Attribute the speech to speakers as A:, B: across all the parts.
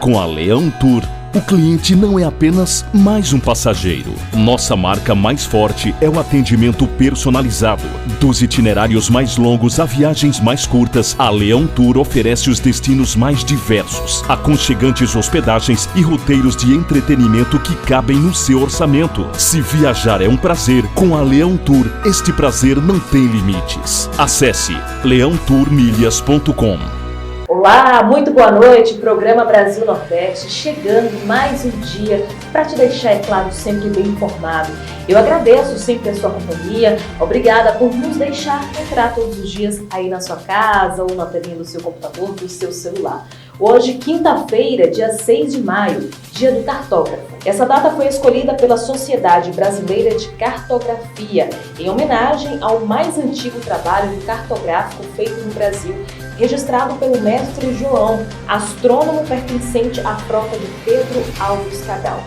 A: Com a Leão Tour, o cliente não é apenas mais um passageiro. Nossa marca mais forte é o atendimento personalizado. Dos itinerários mais longos a viagens mais curtas, a Leão Tour oferece os destinos mais diversos, aconchegantes hospedagens e roteiros de entretenimento que cabem no seu orçamento. Se viajar é um prazer, com a Leão Tour, este prazer não tem limites. Acesse leãotourmilhas.com.
B: Olá, muito boa noite, programa Brasil Nordeste, chegando mais um dia para te deixar, é claro, sempre bem informado. Eu agradeço sempre a sua companhia, obrigada por nos deixar entrar todos os dias aí na sua casa ou na telinha do seu computador, do seu celular. Hoje, quinta-feira, dia 6 de maio, dia do cartógrafo. Essa data foi escolhida pela Sociedade Brasileira de Cartografia, em homenagem ao mais antigo trabalho cartográfico feito no Brasil, registrado pelo mestre João, astrônomo pertencente à frota de Pedro Alves Cabral.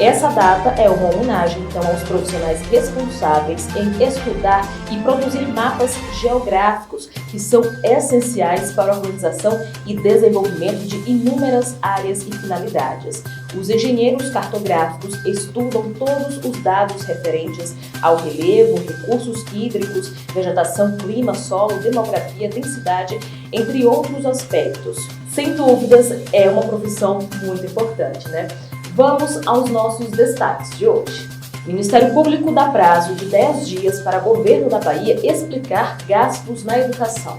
B: Essa data é uma homenagem, então, aos profissionais responsáveis em estudar e produzir mapas geográficos, que são essenciais para a organização e desenvolvimento de inúmeras áreas e finalidades. Os engenheiros cartográficos estudam todos os dados referentes ao relevo, recursos hídricos, vegetação, clima, solo, demografia, densidade, entre outros aspectos. Sem dúvidas, é uma profissão muito importante, né? Vamos aos nossos destaques de hoje. O Ministério Público dá prazo de 10 dias para o governo da Bahia explicar gastos na educação.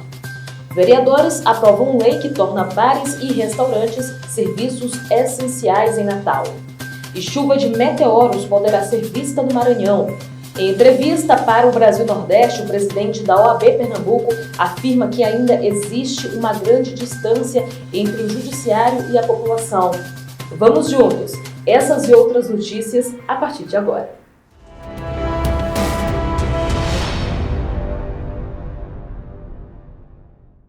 B: Vereadores aprovam lei que torna bares e restaurantes serviços essenciais em Natal. E chuva de meteoros poderá ser vista no Maranhão. Em entrevista para o Brasil Nordeste, o presidente da OAB Pernambuco afirma que ainda existe uma grande distância entre o judiciário e a população. Vamos juntos! Essas e outras notícias a partir de agora.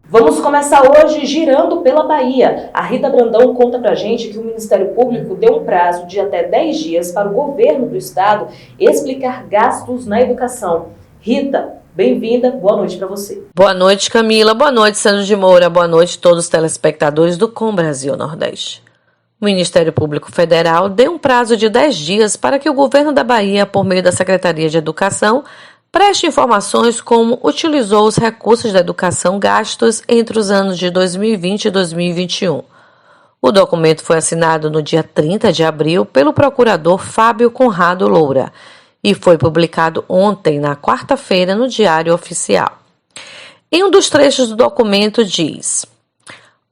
B: Vamos começar hoje girando pela Bahia. A Rita Brandão conta pra gente que o Ministério Público deu um prazo de até 10 dias para o governo do estado explicar gastos na educação. Rita, bem-vinda, boa noite para você.
C: Boa noite, Camila, boa noite, Sandro de Moura, boa noite a todos os telespectadores do Com Brasil Nordeste. O Ministério Público Federal deu um prazo de 10 dias para que o governo da Bahia, por meio da Secretaria de Educação, preste informações como utilizou os recursos da educação gastos entre os anos de 2020 e 2021. O documento foi assinado no dia 30 de abril pelo procurador Fábio Conrado Loura e foi publicado ontem, na quarta-feira, no Diário Oficial. Em um dos trechos do documento diz: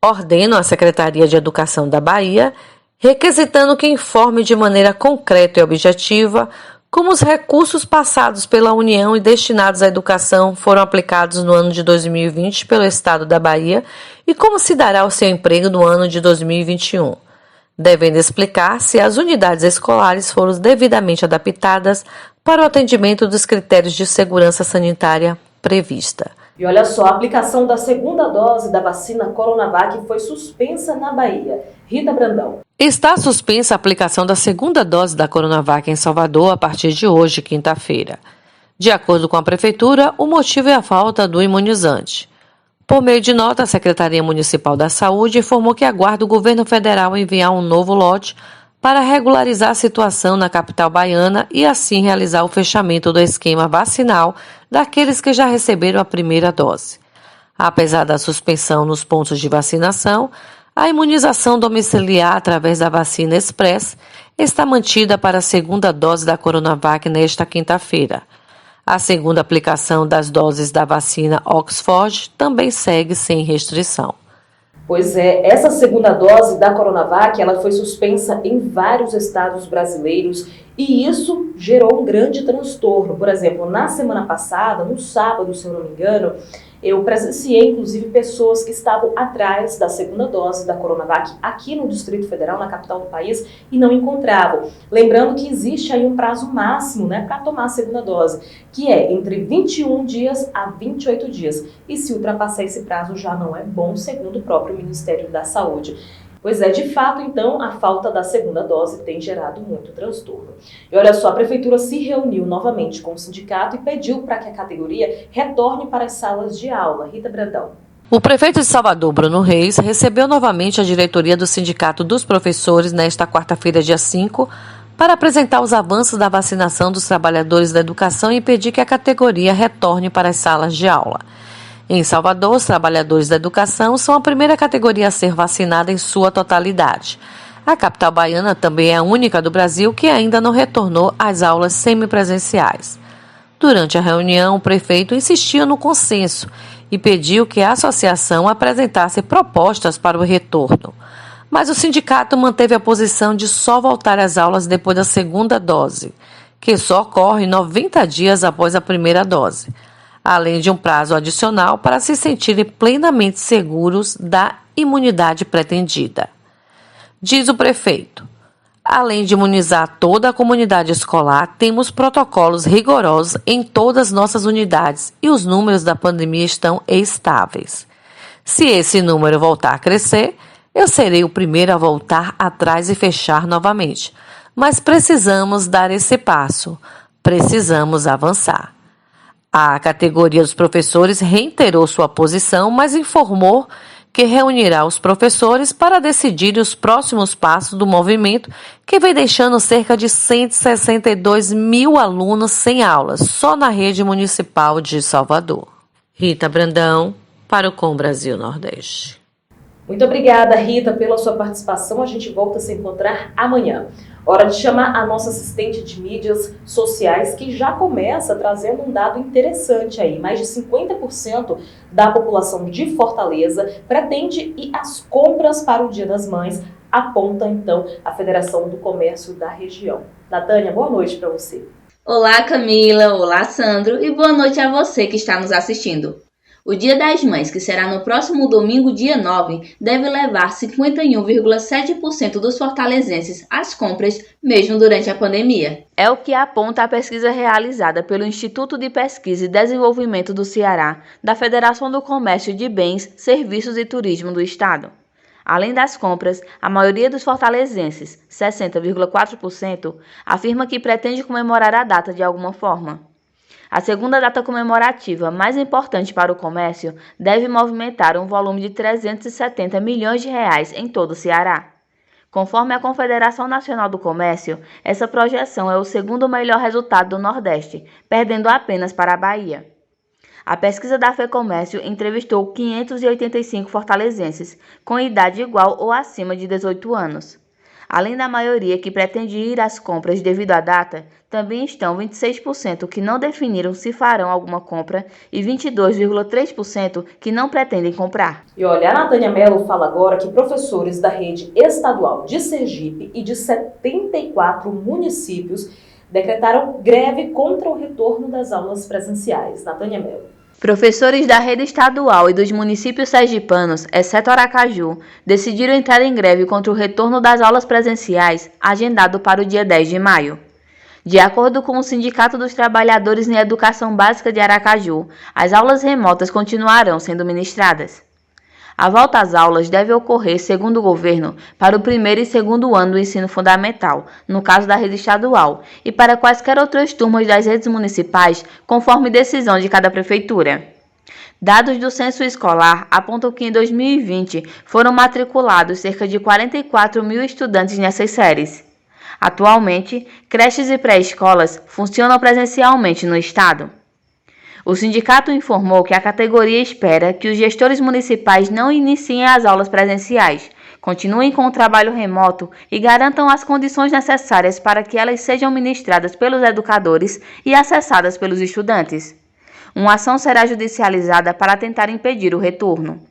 C: ordeno à Secretaria de Educação da Bahia, requisitando que informe de maneira concreta e objetiva como os recursos passados pela União e destinados à educação foram aplicados no ano de 2020 pelo Estado da Bahia e como se dará o seu emprego no ano de 2021, devendo explicar se as unidades escolares foram devidamente adaptadas para o atendimento dos critérios de segurança sanitária prevista.
B: E olha só, a aplicação da segunda dose da vacina Coronavac foi suspensa na Bahia. Rita Brandão.
C: Está suspensa a aplicação da segunda dose da Coronavac em Salvador a partir de hoje, quinta-feira. De acordo com a Prefeitura, o motivo é a falta do imunizante. Por meio de nota, a Secretaria Municipal da Saúde informou que aguarda o governo federal enviar um novo lote para regularizar a situação na capital baiana e assim realizar o fechamento do esquema vacinal daqueles que já receberam a primeira dose. Apesar da suspensão nos pontos de vacinação, a imunização domiciliar através da vacina Express está mantida para a segunda dose da Coronavac nesta quinta-feira. A segunda aplicação das doses da vacina Oxford também segue sem restrição.
B: Pois é, essa segunda dose da Coronavac, ela foi suspensa em vários estados brasileiros e isso gerou um grande transtorno. Por exemplo, na semana passada, no sábado, se eu não me engano, eu presenciei, inclusive, pessoas que estavam atrás da segunda dose da Coronavac aqui no Distrito Federal, na capital do país, e não encontravam. Lembrando que existe aí um prazo máximo, né, para tomar a segunda dose, que é entre 21 dias a 28 dias. E se ultrapassar esse prazo já não é bom, segundo o próprio Ministério da Saúde. Pois é, de fato, então, a falta da segunda dose tem gerado muito transtorno. E olha só, a Prefeitura se reuniu novamente com o sindicato e pediu para que a categoria retorne para as salas de aula. Rita Brandão.
C: O prefeito de Salvador, Bruno Reis, recebeu novamente a diretoria do Sindicato dos Professores nesta quarta-feira, dia 5, para apresentar os avanços da vacinação dos trabalhadores da educação e pedir que a categoria retorne para as salas de aula. Em Salvador, os trabalhadores da educação são a primeira categoria a ser vacinada em sua totalidade. A capital baiana também é a única do Brasil que ainda não retornou às aulas semipresenciais. Durante a reunião, o prefeito insistiu no consenso e pediu que a associação apresentasse propostas para o retorno. Mas o sindicato manteve a posição de só voltar às aulas depois da segunda dose, que só ocorre 90 dias após a primeira dose, além de um prazo adicional para se sentirem plenamente seguros da imunidade pretendida. Diz o prefeito: além de imunizar toda a comunidade escolar, temos protocolos rigorosos em todas as nossas unidades e os números da pandemia estão estáveis. Se esse número voltar a crescer, eu serei o primeiro a voltar atrás e fechar novamente. Mas precisamos dar esse passo. Precisamos avançar. A categoria dos professores reiterou sua posição, mas informou que reunirá os professores para decidir os próximos passos do movimento, que vem deixando cerca de 162 mil alunos sem aulas, só na rede municipal de Salvador. Rita Brandão, para o Com Brasil Nordeste.
B: Muito obrigada, Rita, pela sua participação. A gente volta a se encontrar amanhã. Hora de chamar a nossa assistente de mídias sociais, que já começa trazendo um dado interessante aí. Mais de 50% da população de Fortaleza pretende ir às compras para o Dia das Mães, aponta então a Federação do Comércio da região. Natânia, boa noite para você.
D: Olá, Camila. Olá, Sandro. E boa noite a você que está nos assistindo. O Dia das Mães, que será no próximo domingo, dia 9, deve levar 51,7% dos fortalezenses às compras, mesmo durante a pandemia. É o que aponta a pesquisa realizada pelo Instituto de Pesquisa e Desenvolvimento do Ceará, da Federação do Comércio de Bens, Serviços e Turismo do Estado. Além das compras, a maioria dos fortalezenses, 60,4%, afirma que pretende comemorar a data de alguma forma. A segunda data comemorativa, mais importante para o comércio, deve movimentar um volume de 370 milhões de reais em todo o Ceará. Conforme a Confederação Nacional do Comércio, essa projeção é o segundo melhor resultado do Nordeste, perdendo apenas para a Bahia. A pesquisa da FEComércio entrevistou 585 fortalezenses com idade igual ou acima de 18 anos. Além da maioria que pretende ir às compras devido à data, também estão 26% que não definiram se farão alguma compra e 22,3% que não pretendem comprar.
B: E olha, a Natânia Mello fala agora que professores da rede estadual de Sergipe e de 74 municípios decretaram greve contra o retorno das aulas presenciais. Natânia Mello.
D: Professores da rede estadual e dos municípios sergipanos, exceto Aracaju, decidiram entrar em greve contra o retorno das aulas presenciais, agendado para o dia 10 de maio. De acordo com o Sindicato dos Trabalhadores em Educação Básica de Aracaju, as aulas remotas continuarão sendo ministradas. A volta às aulas deve ocorrer, segundo o governo, para o primeiro e segundo ano do ensino fundamental, no caso da rede estadual, e para quaisquer outras turmas das redes municipais, conforme decisão de cada prefeitura. Dados do censo escolar apontam que em 2020 foram matriculados cerca de 44 mil estudantes nessas séries. Atualmente, creches e pré-escolas funcionam presencialmente no estado. O sindicato informou que a categoria espera que os gestores municipais não iniciem as aulas presenciais, continuem com o trabalho remoto e garantam as condições necessárias para que elas sejam ministradas pelos educadores e acessadas pelos estudantes. Uma ação será judicializada para tentar impedir o retorno.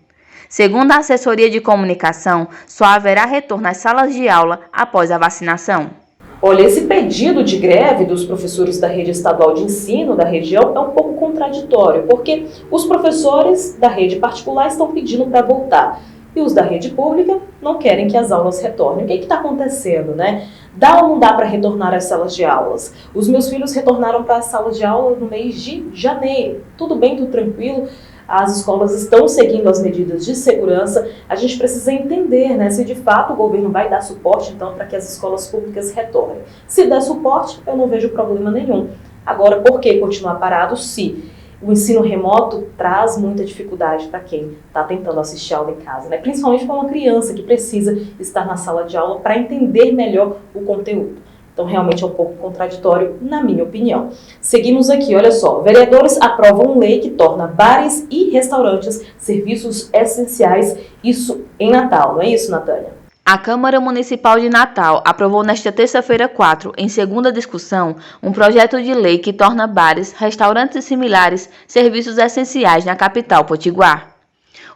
D: Segundo a assessoria de comunicação, só haverá retorno às salas de aula após a vacinação.
B: Olha, esse pedido de greve dos professores da rede estadual de ensino da região é um pouco contraditório, porque os professores da rede particular estão pedindo para voltar e os da rede pública não querem que as aulas retornem. O que está acontecendo, né? Dá ou não dá para retornar às salas de aulas? Os meus filhos retornaram para as salas de aula no mês de janeiro. Tudo bem, tudo tranquilo? As escolas estão seguindo as medidas de segurança. A gente precisa entender, né, se de fato o governo vai dar suporte, então, para que as escolas públicas retornem. Se der suporte, eu não vejo problema nenhum. Agora, por que continuar parado se o ensino remoto traz muita dificuldade para quem está tentando assistir a aula em casa, né? Principalmente para uma criança que precisa estar na sala de aula para entender melhor o conteúdo. Então, realmente é um pouco contraditório, na minha opinião. Seguimos aqui, olha só. Vereadores aprovam lei que torna bares e restaurantes serviços essenciais, isso em Natal, não é isso, Natânia?
D: A Câmara Municipal de Natal aprovou nesta terça-feira 4, em segunda discussão, um projeto de lei que torna bares, restaurantes e similares serviços essenciais na capital potiguar.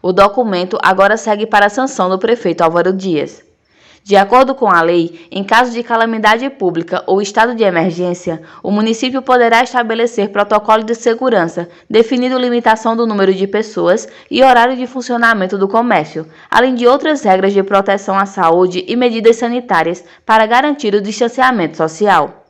D: O documento agora segue para a sanção do prefeito Álvaro Dias. De acordo com a lei, em caso de calamidade pública ou estado de emergência, o município poderá estabelecer protocolo de segurança, definindo limitação do número de pessoas e horário de funcionamento do comércio, além de outras regras de proteção à saúde e medidas sanitárias para garantir o distanciamento social.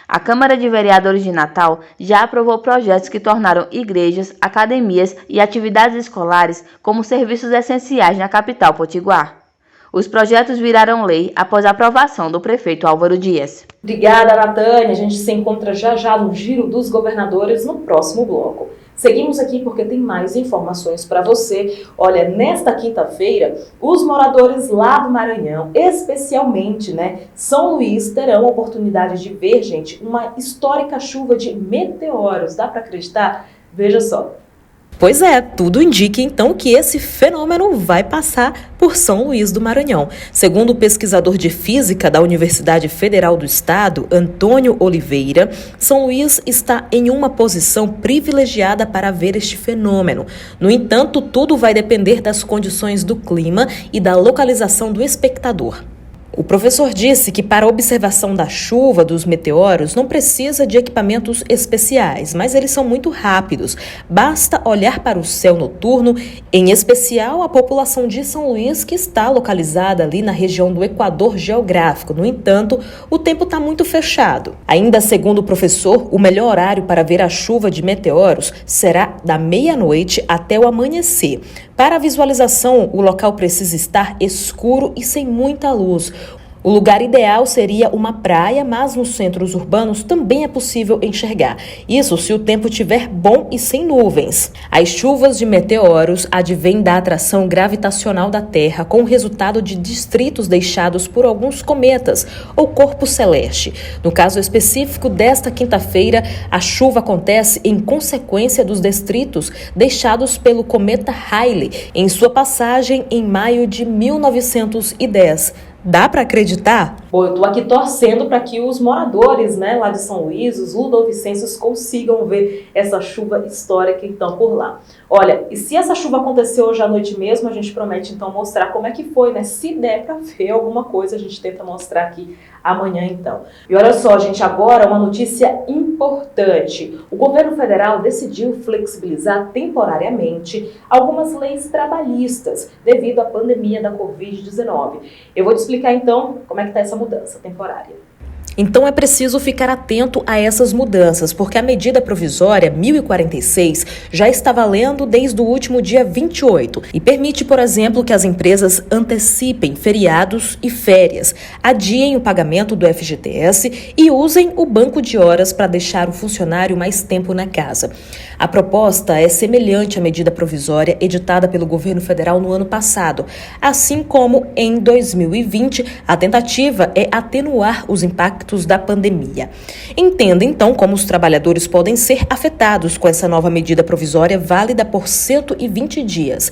D: A Câmara de Vereadores de Natal já aprovou projetos que tornaram igrejas, academias e atividades escolares como serviços essenciais na capital potiguar. Os projetos viraram lei após a aprovação do prefeito Álvaro Dias.
B: Obrigada, Natânia. A gente se encontra já no Giro dos Governadores no próximo bloco. Seguimos aqui porque tem mais informações para você. Olha, nesta quinta-feira, os moradores lá do Maranhão, especialmente, São Luís, terão a oportunidade de ver, gente, uma histórica chuva de meteoros. Dá para acreditar? Veja só.
E: Pois é, tudo indica então que esse fenômeno vai passar por São Luís do Maranhão. Segundo o pesquisador de física da Universidade Federal do Estado, Antônio Oliveira, São Luís está em uma posição privilegiada para ver este fenômeno. No entanto, tudo vai depender das condições do clima e da localização do espectador. O professor disse que para a observação da chuva dos meteoros não precisa de equipamentos especiais, mas eles são muito rápidos. Basta olhar para o céu noturno, em especial a população de São Luís, que está localizada ali na região do Equador geográfico. No entanto, o tempo está muito fechado. Ainda segundo o professor, o melhor horário para ver a chuva de meteoros será da meia-noite até o amanhecer. Para a visualização, o local precisa estar escuro e sem muita luz. O lugar ideal seria uma praia, mas nos centros urbanos também é possível enxergar. Isso se o tempo estiver bom e sem nuvens. As chuvas de meteoros advêm da atração gravitacional da Terra, com o resultado de distritos deixados por alguns cometas ou corpo celeste. No caso específico desta quinta-feira, a chuva acontece em consequência dos distritos deixados pelo cometa Halley em sua passagem em maio de 1910. Dá para acreditar?
B: Bom, eu estou aqui torcendo para que os moradores, lá de São Luís, os ludovicenses, consigam ver essa chuva histórica então por lá. Olha, e se essa chuva aconteceu hoje à noite mesmo, a gente promete então mostrar como é que foi, Se der para ver alguma coisa, a gente tenta mostrar aqui amanhã então. E olha só, gente, agora uma notícia importante. O governo federal decidiu flexibilizar temporariamente algumas leis trabalhistas devido à pandemia da Covid-19. Eu vou te explicar então como é que está essa mudança temporária.
E: Então é preciso ficar atento a essas mudanças, porque a medida provisória 1046 já está valendo desde o último dia 28 e permite, por exemplo, que as empresas antecipem feriados e férias, adiem o pagamento do FGTS e usem o banco de horas para deixar o funcionário mais tempo na casa. A proposta é semelhante à medida provisória editada pelo governo federal no ano passado, assim como em 2020 a tentativa é atenuar os impactos da pandemia. Entenda, então, como os trabalhadores podem ser afetados com essa nova medida provisória válida por 120 dias.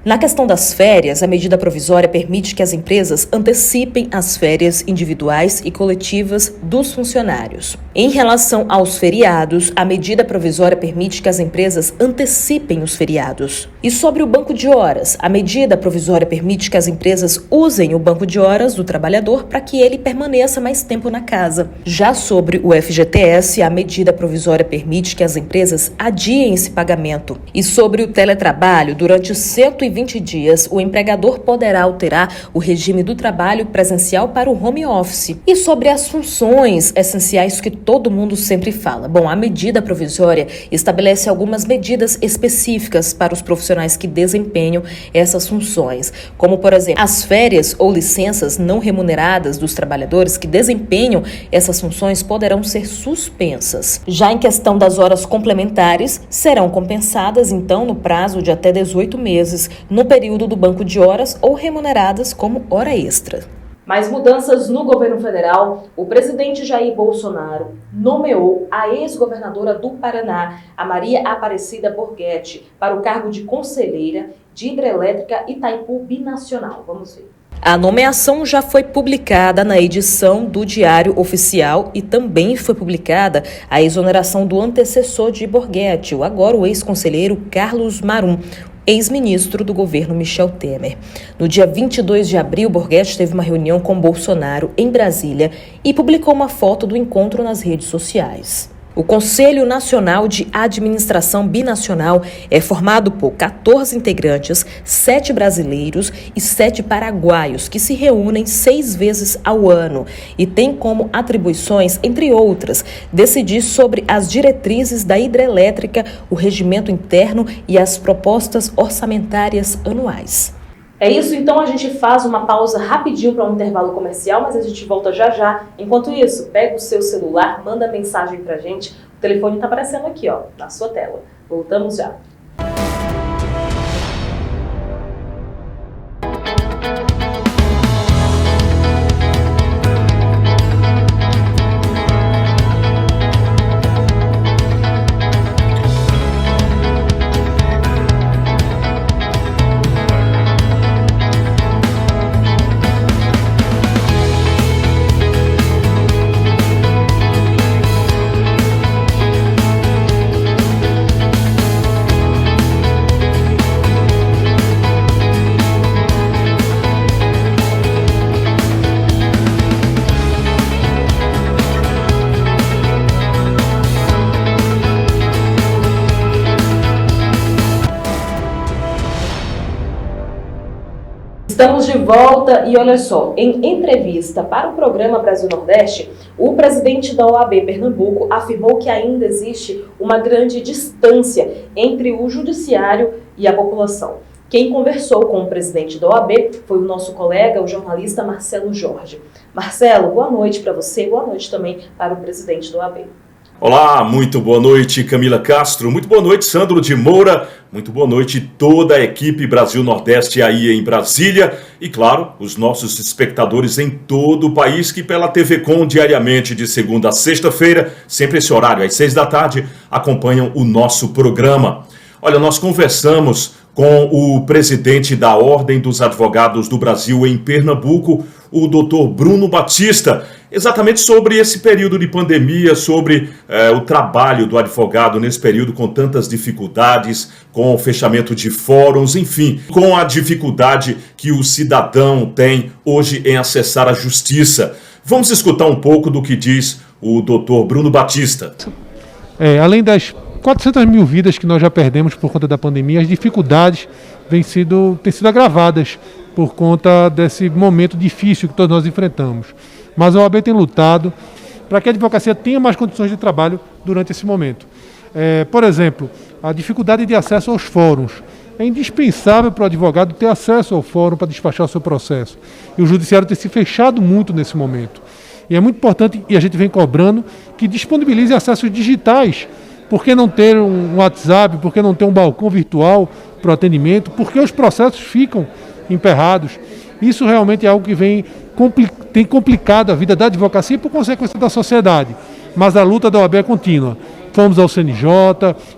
E: Na questão das férias, a medida provisória permite que as empresas antecipem as férias individuais e coletivas dos funcionários. Em relação aos feriados, a medida provisória permite que as empresas antecipem os feriados. E sobre o banco de horas, a medida provisória permite que as empresas usem o banco de horas do trabalhador para que ele permaneça mais tempo na casa. Já sobre o FGTS, a medida provisória permite que as empresas adiem esse pagamento. E sobre o teletrabalho, durante 120 120 dias, o empregador poderá alterar o regime do trabalho presencial para o home office. E sobre as funções essenciais que todo mundo sempre fala. Bom, a medida provisória estabelece algumas medidas específicas para os profissionais que desempenham essas funções, como, por exemplo, as férias ou licenças não remuneradas dos trabalhadores que desempenham essas funções poderão ser suspensas. Já em questão das horas complementares, serão compensadas, então, no prazo de até 18 meses, no período do banco de horas ou remuneradas como hora extra.
B: Mais mudanças no governo federal. O presidente Jair Bolsonaro nomeou a ex-governadora do Paraná, a Maria Aparecida Borghetti, para o cargo de conselheira de Hidrelétrica Itaipu Binacional. Vamos ver.
E: A nomeação já foi publicada na edição do Diário Oficial e também foi publicada a exoneração do antecessor de Borghetti, agora o ex-conselheiro Carlos Marum, ex-ministro do governo Michel Temer. No dia 22 de abril, Borghetti teve uma reunião com Bolsonaro em Brasília e publicou uma foto do encontro nas redes sociais. O Conselho Nacional de Administração Binacional é formado por 14 integrantes, 7 brasileiros e 7 paraguaios, que se reúnem 6 vezes ao ano e tem como atribuições, entre outras, decidir sobre as diretrizes da hidrelétrica, o regimento interno e as propostas orçamentárias anuais.
B: É isso, então a gente faz uma pausa rapidinho para um intervalo comercial, mas a gente volta já já. Enquanto isso, pega o seu celular, manda mensagem pra gente. O telefone tá aparecendo aqui, ó, na sua tela. Voltamos já. Estamos de volta e olha só, em entrevista para o programa Brasil Nordeste, o presidente da OAB Pernambuco afirmou que ainda existe uma grande distância entre o judiciário e a população. Quem conversou com o presidente da OAB foi o nosso colega, o jornalista Marcelo Jorge. Marcelo, boa noite para você, boa noite também para o presidente da OAB.
A: Olá, muito boa noite, Camila Castro, muito boa noite, Sandro de Moura, muito boa noite toda a equipe Brasil Nordeste aí em Brasília e, claro, os nossos espectadores em todo o país que pela TV Com diariamente de segunda a sexta-feira, sempre esse horário às 6 da tarde, acompanham o nosso programa. Olha, nós conversamos com o presidente da Ordem dos Advogados do Brasil em Pernambuco, o doutor Bruno Batista, exatamente sobre esse período de pandemia, sobre o trabalho do advogado nesse período com tantas dificuldades, com o fechamento de fóruns, enfim, com a dificuldade que o cidadão tem hoje em acessar a justiça. Vamos escutar um pouco do que diz o doutor Bruno Batista.
F: Além das 400 mil vidas que nós já perdemos por conta da pandemia, as dificuldades têm sido agravadas por conta desse momento difícil que todos nós enfrentamos. Mas a OAB tem lutado para que a advocacia tenha mais condições de trabalho durante esse momento. Por exemplo, a dificuldade de acesso aos fóruns. É indispensável para o advogado ter acesso ao fórum para despachar o seu processo. E o judiciário tem se fechado muito nesse momento. E é muito importante, e a gente vem cobrando, que disponibilize acessos digitais. Por que não ter um WhatsApp? Por que não ter um balcão virtual para o atendimento? Porque os processos ficam emperrados. Isso realmente é algo que tem complicado a vida da advocacia e, por consequência, da sociedade. Mas a luta da OAB é contínua. Fomos ao CNJ,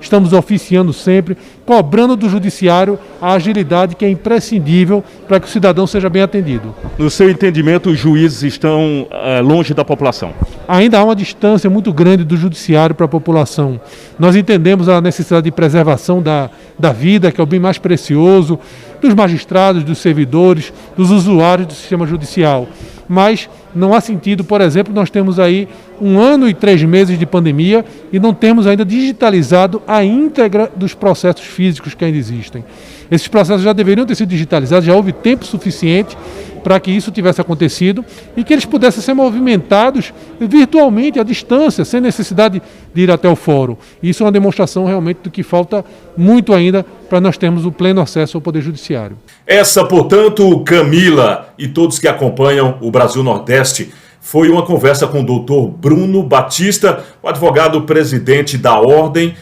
F: estamos oficiando sempre, cobrando do judiciário a agilidade que é imprescindível para que o cidadão seja bem atendido.
A: No seu entendimento, os juízes estão longe da população?
F: Ainda há uma distância muito grande do judiciário para a população. Nós entendemos a necessidade de preservação da vida, que é o bem mais precioso, dos magistrados, dos servidores, dos usuários do sistema judicial. Mas não há sentido, por exemplo, nós temos aí 1 ano e 3 meses de pandemia e não temos ainda digitalizado a íntegra dos processos físicos que ainda existem. Esses processos já deveriam ter sido digitalizados, já houve tempo suficiente para que isso tivesse acontecido e que eles pudessem ser movimentados virtualmente, à distância, sem necessidade de ir até o fórum. Isso é uma demonstração realmente do que falta muito ainda para nós termos o pleno acesso ao Poder Judiciário.
A: Essa, portanto, Camila e todos que acompanham o Brasil Nordeste, foi uma conversa com o doutor Bruno Batista, o advogado-presidente da Ordem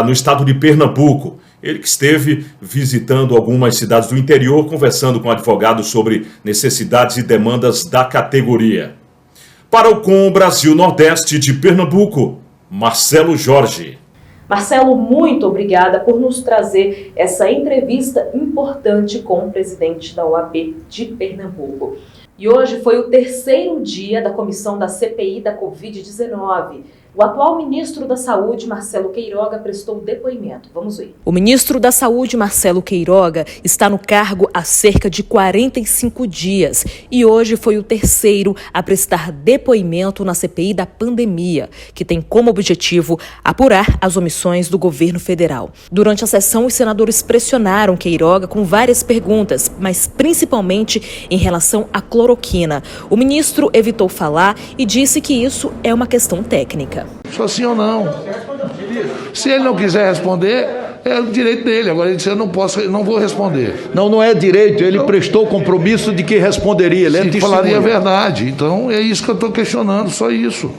A: no estado de Pernambuco. Ele que esteve visitando algumas cidades do interior, conversando com advogados sobre necessidades e demandas da categoria. Para o Com Brasil Nordeste de Pernambuco, Marcelo Jorge.
B: Marcelo, muito obrigada por nos trazer essa entrevista importante com o presidente da OAB de Pernambuco. E hoje foi o terceiro dia da comissão da CPI da Covid-19. O atual ministro da Saúde, Marcelo Queiroga, prestou depoimento. Vamos ver.
E: O ministro da Saúde, Marcelo Queiroga, está no cargo há cerca de 45 dias e hoje foi o terceiro a prestar depoimento na CPI da pandemia, que tem como objetivo apurar as omissões do governo federal. Durante a sessão, os senadores pressionaram Queiroga com várias perguntas, mas principalmente em relação à cloroquina. O ministro evitou falar e disse que isso é uma questão técnica.
G: Só sim ou não. Se ele não quiser responder, é o direito dele. Agora ele disse, eu não vou responder.
H: Não é direito. Ele prestou o compromisso de que responderia. Ele
G: falaria a verdade. Então é isso que eu estou questionando, só isso.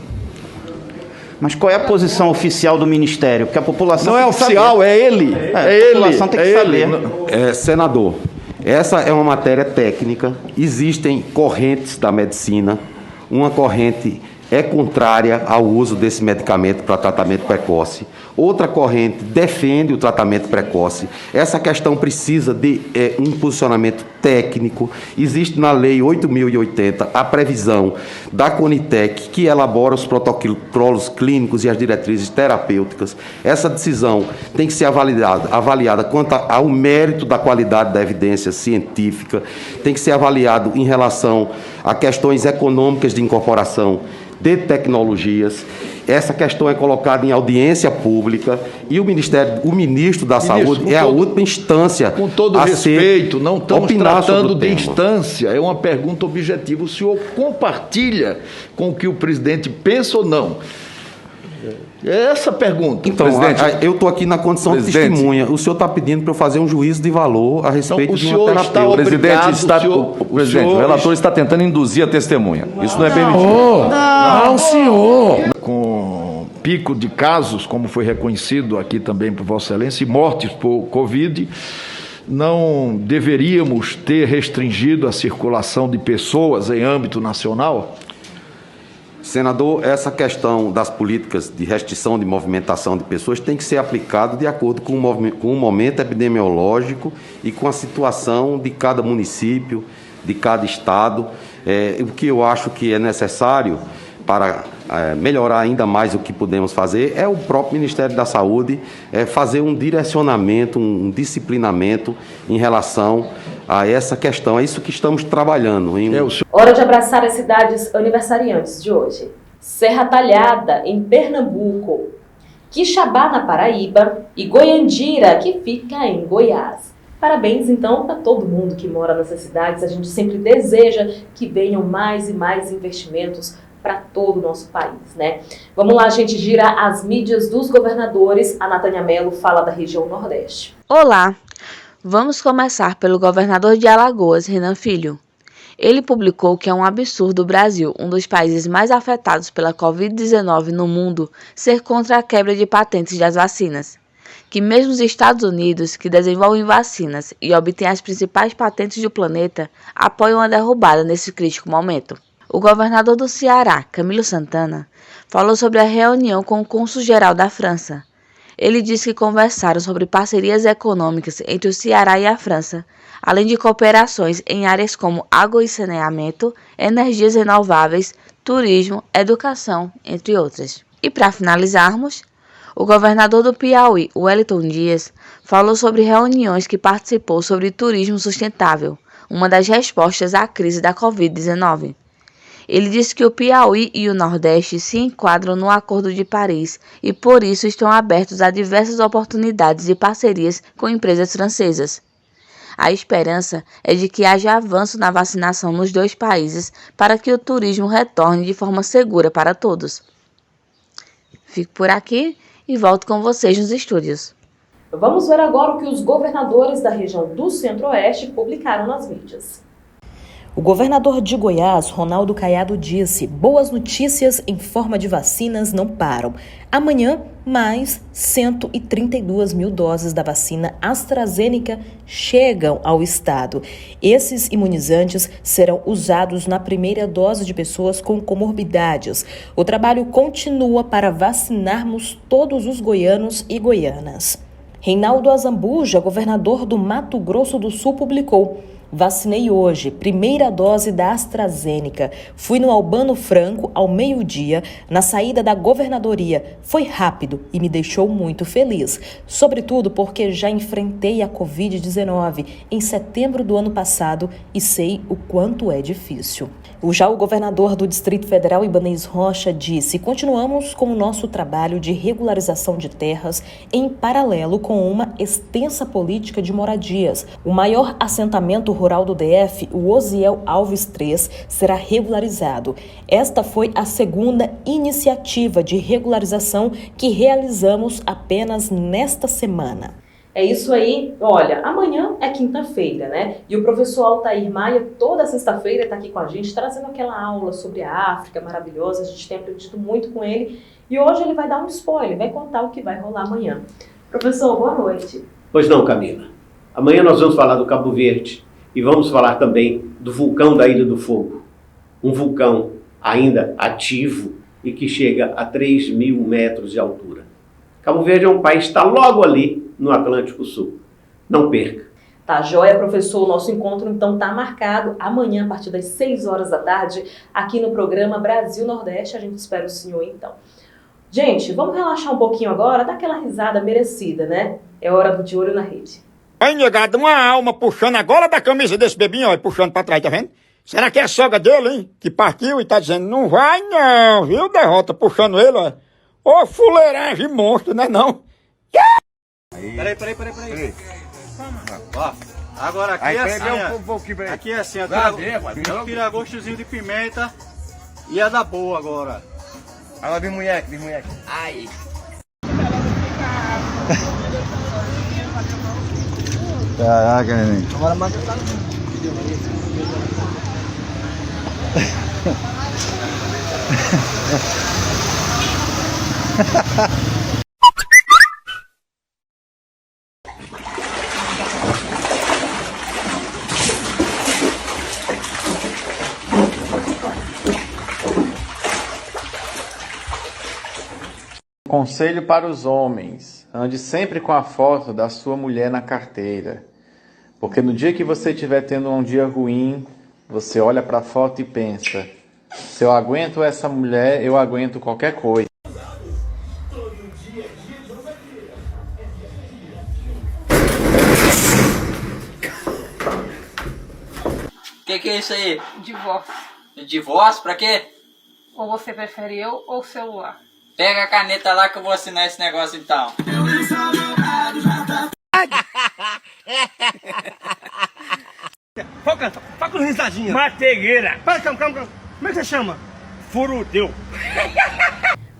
I: Mas qual é a posição oficial do Ministério? Porque a população
H: não é oficial, é ele.
I: A população tem que saber.
J: Senador, essa é uma matéria técnica. Existem correntes da medicina. Uma corrente é contrária ao uso desse medicamento para tratamento precoce. Outra corrente defende o tratamento precoce. Essa questão precisa de um posicionamento técnico. Existe na Lei 8.080 a previsão da Conitec, que elabora os protocolos clínicos e as diretrizes terapêuticas. Essa decisão tem que ser avaliada quanto ao mérito da qualidade da evidência científica, tem que ser avaliado em relação a questões econômicas de incorporação de tecnologias. Essa questão é colocada em audiência pública e o ministro da Saúde é a última instância.
H: Com todo respeito, não estamos tratando de instância, é uma pergunta objetiva. O senhor compartilha com o que o presidente pensa ou não? É essa a pergunta.
J: Então, eu estou aqui na condição de testemunha. O senhor está pedindo para eu fazer um juízo de valor a respeito de uma terapia.
K: O relator está tentando induzir a testemunha. Isso não é permitido.
G: Não, senhor.
H: Com pico de casos, como foi reconhecido aqui também por Vossa Excelência, e mortes por Covid, não deveríamos ter restringido a circulação de pessoas em âmbito nacional?
J: Senador, essa questão das políticas de restrição de movimentação de pessoas tem que ser aplicada de acordo com o momento epidemiológico e com a situação de cada município, de cada estado. O que eu acho que é necessário para melhorar ainda mais o que podemos fazer é o próprio Ministério da Saúde fazer um direcionamento, um disciplinamento em relação a essa questão. É isso que estamos trabalhando.
B: Hora de abraçar as cidades aniversariantes de hoje. Serra Talhada, em Pernambuco, Quixabá, na Paraíba, e Goiandira, que fica em Goiás. Parabéns, então, para todo mundo que mora nessas cidades. A gente sempre deseja que venham mais e mais investimentos para todo o nosso país, né? Vamos lá, gente, girar as mídias dos governadores. A Natânia Mello fala da região Nordeste.
D: Olá! Vamos começar pelo governador de Alagoas, Renan Filho. Ele publicou que é um absurdo o Brasil, um dos países mais afetados pela Covid-19 no mundo, ser contra a quebra de patentes das vacinas. Que mesmo os Estados Unidos, que desenvolvem vacinas e obtêm as principais patentes do planeta, apoiam a derrubada nesse crítico momento. O governador do Ceará, Camilo Santana, falou sobre a reunião com o cônsul-geral da França. Ele disse que conversaram sobre parcerias econômicas entre o Ceará e a França, além de cooperações em áreas como água e saneamento, energias renováveis, turismo, educação, entre outras. E para finalizarmos, o governador do Piauí, Wellington Dias, falou sobre reuniões que participou sobre turismo sustentável, uma das respostas à crise da Covid-19. Ele disse que o Piauí e o Nordeste se enquadram no Acordo de Paris e, por isso, estão abertos a diversas oportunidades e parcerias com empresas francesas. A esperança é de que haja avanço na vacinação nos dois países para que o turismo retorne de forma segura para todos. Fico por aqui e volto com vocês nos estúdios.
B: Vamos ver agora o que os governadores da região do Centro-Oeste publicaram nas mídias.
E: O governador de Goiás, Ronaldo Caiado, disse: boas notícias em forma de vacinas não param. Amanhã, mais 132 mil doses da vacina AstraZeneca chegam ao estado. Esses imunizantes serão usados na primeira dose de pessoas com comorbidades. O trabalho continua para vacinarmos todos os goianos e goianas. Reinaldo Azambuja, governador do Mato Grosso do Sul, publicou: vacinei hoje, primeira dose da AstraZeneca. Fui no Albano Franco ao meio-dia, na saída da governadoria. Foi rápido e me deixou muito feliz. Sobretudo porque já enfrentei a Covid-19 em setembro do ano passado e sei o quanto é difícil. Já o governador do Distrito Federal, Ibanez Rocha, disse: continuamos com o nosso trabalho de regularização de terras em paralelo com uma extensa política de moradias. O maior assentamento rural do DF, o Osiel Alves III, será regularizado. Esta foi a segunda iniciativa de regularização que realizamos apenas nesta semana.
B: É isso aí. Olha, amanhã é quinta-feira, né? E o professor Altair Maia, toda sexta-feira, está aqui com a gente, trazendo aquela aula sobre a África maravilhosa. A gente tem aprendido muito com ele. E hoje ele vai dar um spoiler, vai contar o que vai rolar amanhã. Professor, boa noite.
L: Pois não, Camila. Amanhã nós vamos falar do Cabo Verde e vamos falar também do vulcão da Ilha do Fogo. Um vulcão ainda ativo e que chega a 3.000 metros de altura. Cabo Verde é um país que está logo ali no Atlântico Sul. Não perca.
B: Tá joia, professor. O nosso encontro, então, está marcado amanhã, a partir das 6 horas da tarde, aqui no programa Brasil Nordeste. A gente espera o senhor, então. Gente, vamos relaxar um pouquinho agora, dar aquela risada merecida, né? É hora do De Olho na Rede.
M: Aí, negado, uma alma puxando agora da camisa desse bebinho, ó, puxando pra trás, tá vendo? Será que é a sogra dele, hein? Que partiu e tá dizendo, não vai não, viu, derrota, puxando ele, ó. Ô, fuleiragem monstro, né não?
N: Peraí. Ó, agora aqui é assim, ó. Aqui é assim, ó. Tira gostozinho de pimenta e é da boa agora.
O: Agora vem moleque. Ai.
N: Caraca, neném.
O: Agora manda lá.
P: Conselho para os homens: ande sempre com a foto da sua mulher na carteira, porque no dia que você estiver tendo um dia ruim, você olha para a foto e pensa: se eu aguento essa mulher, eu aguento qualquer coisa.
Q: Que é isso aí?
R: Divórcio.
Q: Divórcio? Pra quê?
R: Ou você prefere eu ou o celular?
Q: Pega a caneta lá que eu vou assinar esse negócio então.
M: Fala com risadinha. Mategueira. Calma. Como é que você chama? Furudeu.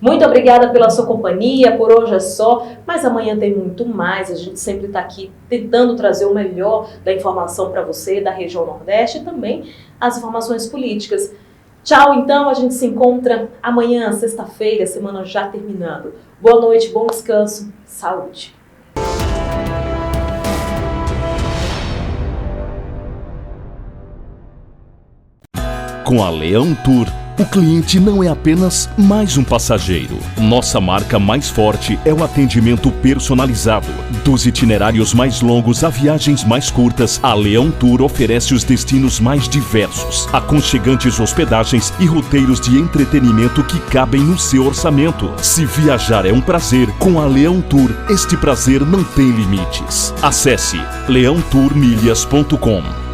B: Muito obrigada pela sua companhia, por hoje é só, mas amanhã tem muito mais. A gente sempre está aqui tentando trazer o melhor da informação para você, da região Nordeste e também as informações políticas. Tchau, então, a gente se encontra amanhã, sexta-feira, semana já terminando. Boa noite, bom descanso, saúde.
A: Com a Leão Tour, o cliente não é apenas mais um passageiro. Nossa marca mais forte é o atendimento personalizado. Dos itinerários mais longos a viagens mais curtas, a Leão Tour oferece os destinos mais diversos, aconchegantes hospedagens e roteiros de entretenimento que cabem no seu orçamento. Se viajar é um prazer, com a Leão Tour, este prazer não tem limites. Acesse leãotourmilhas.com.